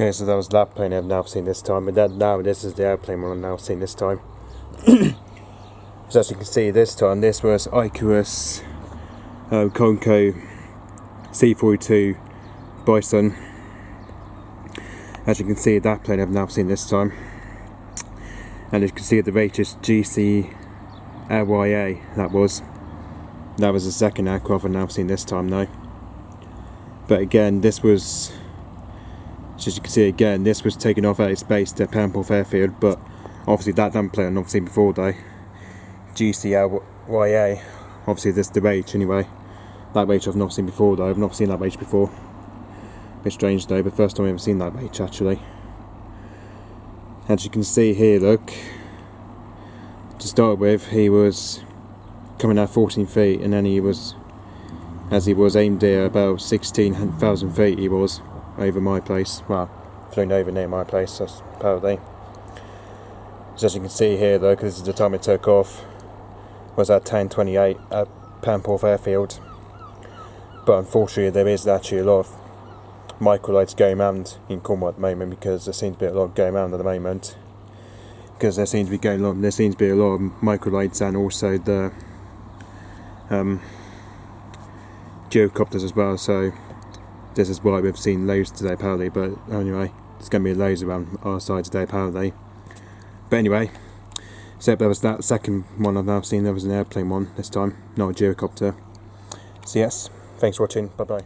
Okay, so that was that plane I've now seen this time, but now this is the airplane one I've now seen this time. So as you can see, this time this was Ikarus, Comco, C-42, Piston. As you can see, that plane I've now seen this time, and as you can see, the rate is G-CLYA. That was the second aircraft I've now seen this time now. But again, this was, as you can see again, this was taken off at its base at Penport Airfield, but obviously that damn plane I've not seen before though. G-CLYA, obviously this is the rate anyway. That rate I've not seen before though, I've not seen that rate before. A bit strange though, but first time I've ever seen that rate actually. As you can see here, look, to start with, he was coming at 14 feet, and then he was, as he was aimed at about 16,000 feet, he was over my place, well, flown over near my place, that's apparently. So as you can see here though, because this is the time it took off, was at 10:28 at Penport Airfield. But unfortunately there is actually a lot of microlights going around in Cornwall at the moment, because there seems to be a lot going around at the moment. Because there seems to be a lot of microlights, and also the geocopters as well. So this is why we've seen loads today apparently. But anyway, there's going to be loads around our side today apparently. But anyway, so there was that second one I've now seen. There was an airplane one this time, not a geocopter. So yes, thanks for watching. Bye bye.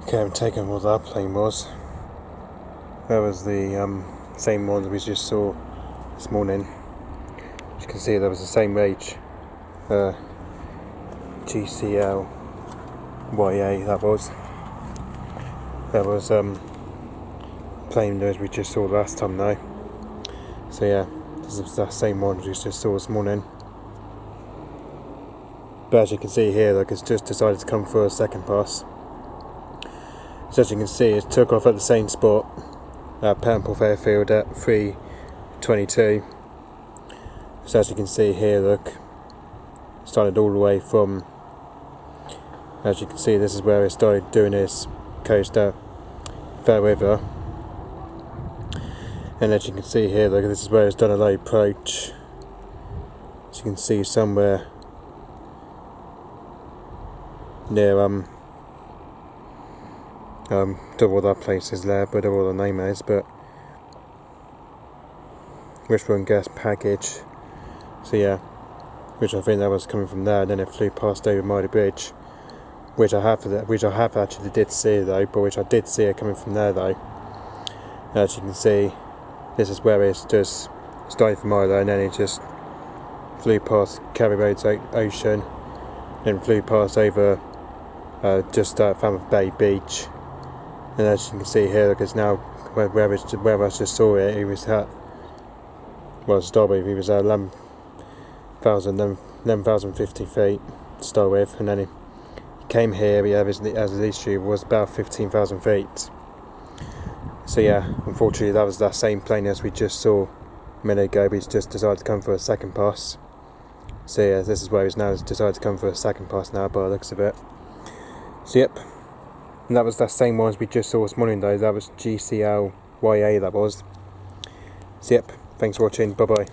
Okay, I'm taking what that plane was. That was the same one that we just saw this morning. As you can see, that was the same age. G-CLYA, that was. That was plane as we just saw last time though. So yeah, this is the same one we just saw this morning. But as you can see here, look, it's just decided to come for a second pass. So as you can see, it took off at the same spot at Penport Airfield at 3:22. So as you can see here, look, started all the way from, as you can see, this is where it started doing its coast at Fair River. And as you can see here, look, this is where it's done a low approach. As you can see somewhere near don't know what that place is there, but I don't know what the name is, but Wishbone gas package. So yeah, which I think that was coming from there, and then it flew past over Mighty Bridge, which I have actually did see though, but which I did see it coming from there though. And as you can see, this is where it's just started from Milo, and then it just flew past Kerry Roads Ocean, then flew past over just Falmouth Bay Beach. And as you can see here, look, it's now where I just saw it. It was at, well, to start with, it was at 11,050 feet to start with, and then it came here. As the issue was about 15,000 feet. So yeah, unfortunately, that was that same plane as we just saw a minute ago. But he's just decided to come for a second pass. So yeah, this is where he's now decided to come for a second pass now, by the looks of it. So yep. And that was that same one as we just saw this morning though. That was G-CLYA, that was. So yep, thanks for watching, bye bye.